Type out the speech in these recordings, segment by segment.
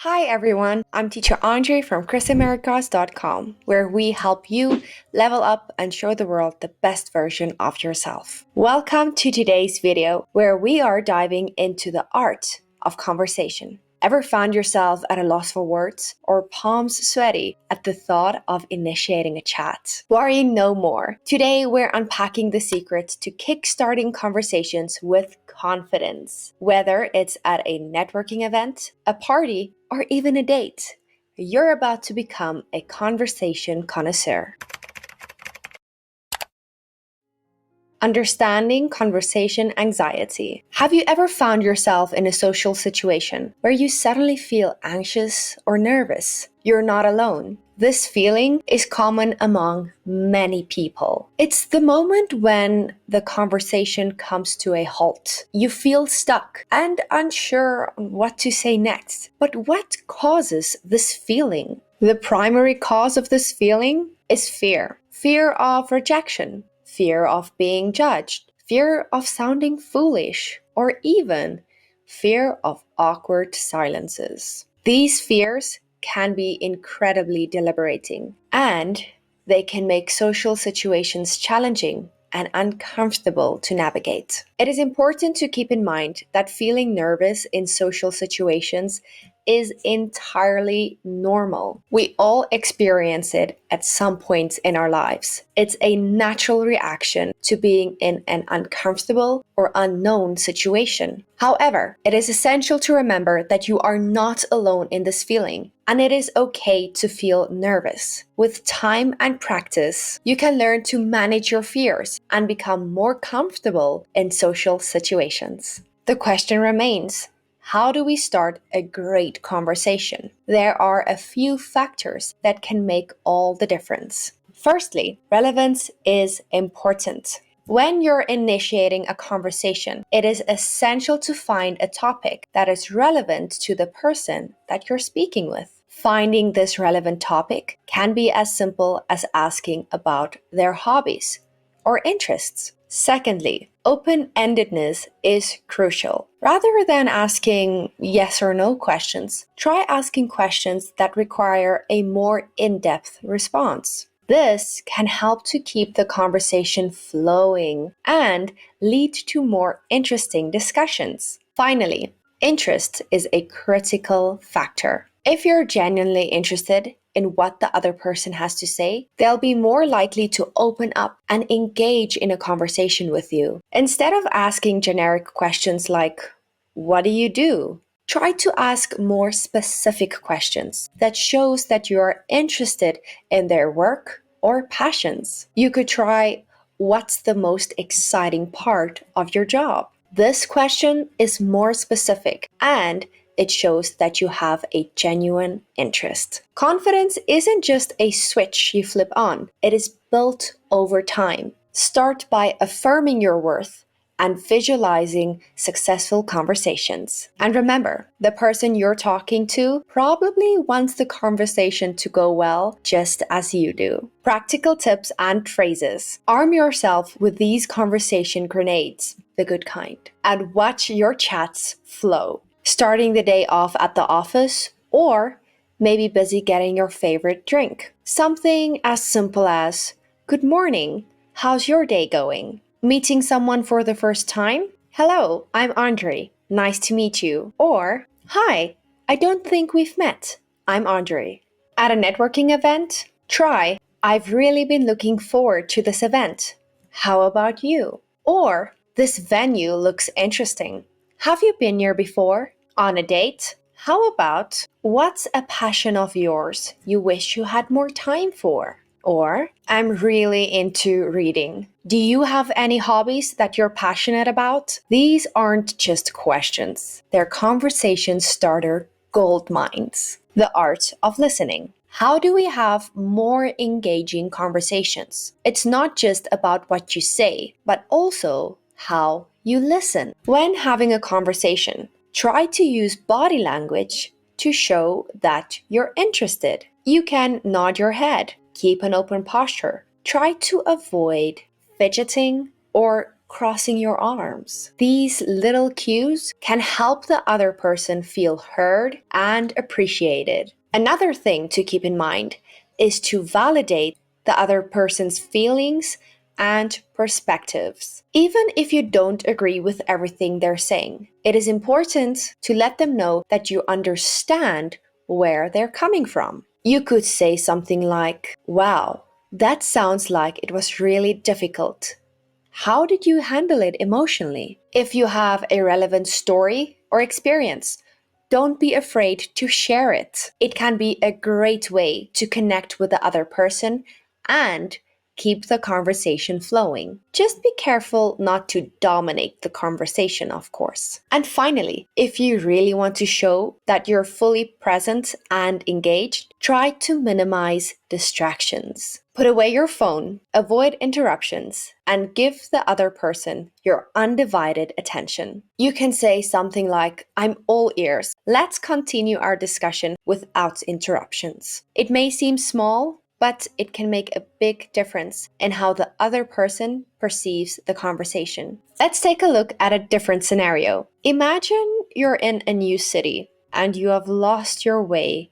Hi everyone, I'm teacher Andre from chrisamericas.com, where we help you level up and show the world the best version of yourself. Welcome to today's video, where we are diving into the art of conversation. Ever found yourself at a loss for words or palms sweaty at the thought of initiating a chat? Worry no more. Today we're unpacking the secrets to kickstarting conversations with confidence. Whether it's at a networking event, a party, or even a date, you're about to become a conversation connoisseur. Understanding conversation anxiety. Have you ever found yourself in a social situation where you suddenly feel anxious or nervous? You're not alone. This feeling is common among many people. It's the moment when the conversation comes to a halt. You feel stuck and unsure what to say next. But what causes this feeling? The primary cause of this feeling is fear. Fear of rejection, fear of being judged, fear of sounding foolish, or even fear of awkward silences. These fears can be incredibly deliberating, and they can make social situations challenging and uncomfortable to navigate. It is important to keep in mind that feeling nervous in social situations is entirely normal. We all experience it at some point in our lives. It's a natural reaction to being in an uncomfortable or unknown situation. However, it is essential to remember that you are not alone in this feeling, and it is okay to feel nervous. With time and practice, you can learn to manage your fears and become more comfortable in social situations. The question remains: how do we start a great conversation? There are a few factors that can make all the difference. Firstly, relevance is important. When you're initiating a conversation, it is essential to find a topic that is relevant to the person that you're speaking with. Finding this relevant topic can be as simple as asking about their hobbies or interests. Secondly, open-endedness is crucial. Rather than asking yes or no questions, try asking questions that require a more in-depth response. This can help to keep the conversation flowing and lead to more interesting discussions. Finally, interest is a critical factor. If you're genuinely interested in what the other person has to say, they'll be more likely to open up and engage in a conversation with you. Instead of asking generic questions like, "What do you do?" Try to ask more specific questions that shows that you are interested in their work or passions. You could try, "What's the most exciting part of your job?" This question is more specific and it shows that you have a genuine interest. Confidence isn't just a switch you flip on, it is built over time. Start by affirming your worth and visualizing successful conversations. And remember, the person you're talking to probably wants the conversation to go well just as you do. Practical tips and phrases. Arm yourself with these conversation grenades, the good kind, and watch your chats flow. Starting the day off at the office, or maybe busy getting your favorite drink. Something as simple as, "Good morning, how's your day going?" Meeting someone for the first time? "Hello, I'm Andre. Nice to meet you." Or, "Hi, I don't think we've met. I'm Andre." At a networking event? Try, "I've really been looking forward to this event. How about you?" Or, "This venue looks interesting. Have you been here before?" On a date? How about, "What's a passion of yours you wish you had more time for?" Or, "I'm really into reading. Do you have any hobbies that you're passionate about?" These aren't just questions. They're conversation starter gold mines. The art of listening. How do we have more engaging conversations? It's not just about what you say, but also how you listen. When having a conversation, try to use body language to show that you're interested. You can nod your head, keep an open posture, try to avoid fidgeting or crossing your arms. These little cues can help the other person feel heard and appreciated. Another thing to keep in mind is to validate the other person's feelings and perspectives. Even if you don't agree with everything they're saying, it is important to let them know that you understand where they're coming from. You could say something like, "Wow, that sounds like it was really difficult. How did you handle it emotionally?" If you have a relevant story or experience, don't be afraid to share it. It can be a great way to connect with the other person and keep the conversation flowing. Just be careful not to dominate the conversation, of course. And finally, if you really want to show that you're fully present and engaged, try to minimize distractions. Put away your phone, avoid interruptions, and give the other person your undivided attention. You can say something like, "I'm all ears. Let's continue our discussion without interruptions." It may seem small, but it can make a big difference in how the other person perceives the conversation. Let's take a look at a different scenario. Imagine you're in a new city and you have lost your way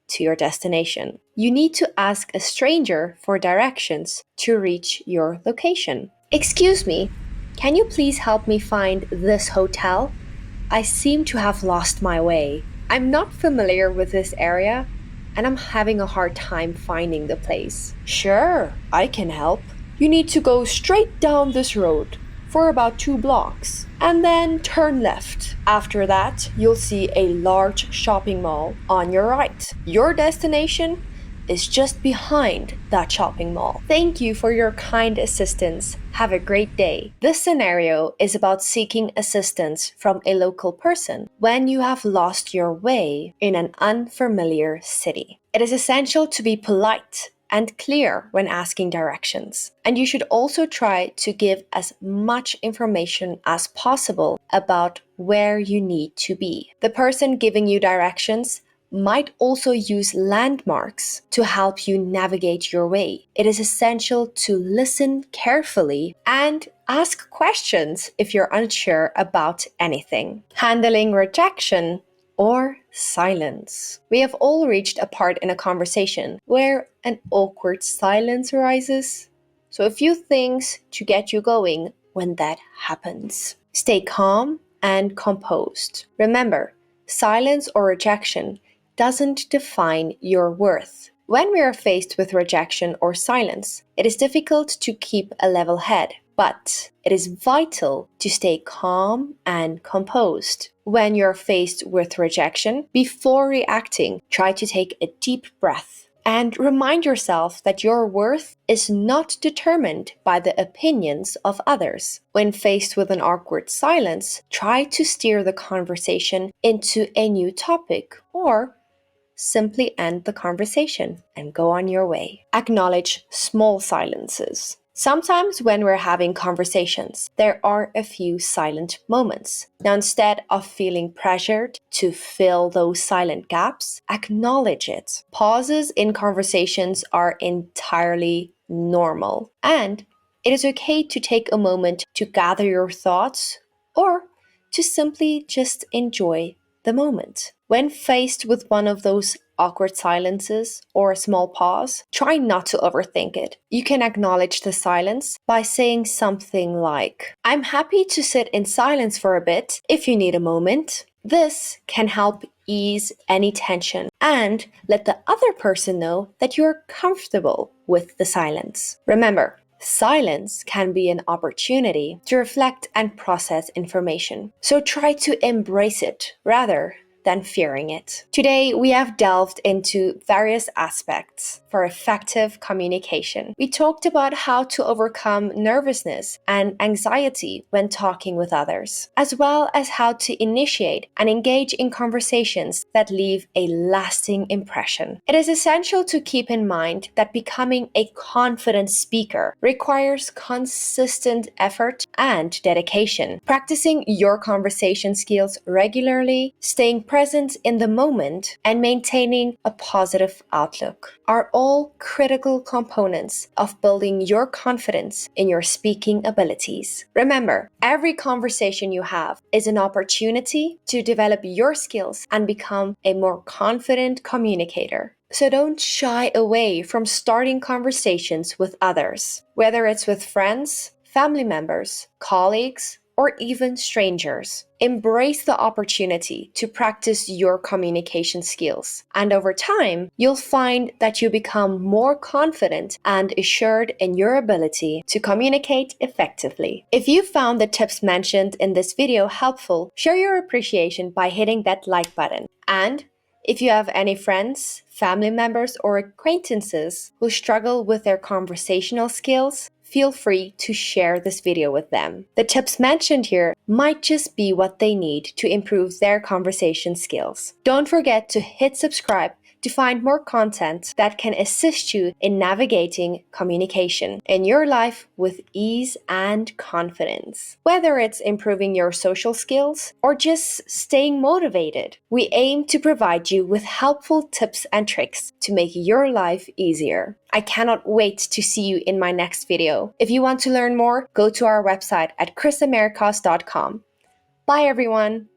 to your destination. You need to ask a stranger for directions to reach your location. "Excuse me, can you please help me find this hotel? I seem to have lost my way. I'm not familiar with this area and I'm having a hard time finding the place." "Sure, I can help. You need to go straight down this road for about 2 blocks and then turn left. After that, you'll see a large shopping mall on your right. Your destination is just behind that shopping mall. Thank you for your kind assistance. Have a great day." This scenario is about seeking assistance from a local person when you have lost your way in an unfamiliar city. It is essential to be polite and clear when asking directions. And you should also try to give as much information as possible about where you need to be. The person giving you directions might also use landmarks to help you navigate your way. It is essential to listen carefully and ask questions if you're unsure about anything. Handling rejection or silence. We have all reached a part in a conversation where an awkward silence arises. So a few things to get you going when that happens. Stay calm and composed. Remember, silence or rejection doesn't define your worth. When we are faced with rejection or silence, it is difficult to keep a level head, but it is vital to stay calm and composed. When you're faced with rejection, before reacting, try to take a deep breath and remind yourself that your worth is not determined by the opinions of others. When faced with an awkward silence, try to steer the conversation into a new topic or simply end the conversation and go on your way. Acknowledge small silences. Sometimes when we're having conversations, there are a few silent moments. Now, instead of feeling pressured to fill those silent gaps, acknowledge it. Pauses in conversations are entirely normal, and it is okay to take a moment to gather your thoughts or to simply just enjoy the moment. When faced with one of those awkward silences or a small pause, try not to overthink it. You can acknowledge the silence by saying something like, "I'm happy to sit in silence for a bit if you need a moment." This can help ease any tension and let the other person know that you're comfortable with the silence. Remember, silence can be an opportunity to reflect and process information. So try to embrace it rather than fearing it. Today, we have delved into various aspects for effective communication. We talked about how to overcome nervousness and anxiety when talking with others, as well as how to initiate and engage in conversations that leave a lasting impression. It is essential to keep in mind that becoming a confident speaker requires consistent effort and dedication. Practicing your conversation skills regularly, staying present in the moment, and maintaining a positive outlook are all critical components of building your confidence in your speaking abilities. Remember, every conversation you have is an opportunity to develop your skills and become a more confident communicator. So don't shy away from starting conversations with others, whether it's with friends, family members, colleagues, or even strangers. Embrace the opportunity to practice your communication skills. And over time, you'll find that you become more confident and assured in your ability to communicate effectively. If you found the tips mentioned in this video helpful, share your appreciation by hitting that like button. And if you have any friends, family members, or acquaintances who struggle with their conversational skills, feel free to share this video with them. The tips mentioned here might just be what they need to improve their conversation skills. Don't forget to hit subscribe to find more content that can assist you in navigating communication in your life with ease and confidence. Whether it's improving your social skills or just staying motivated, we aim to provide you with helpful tips and tricks to make your life easier. I cannot wait to see you in my next video. If you want to learn more, go to our website at chrisamericas.com. Bye everyone!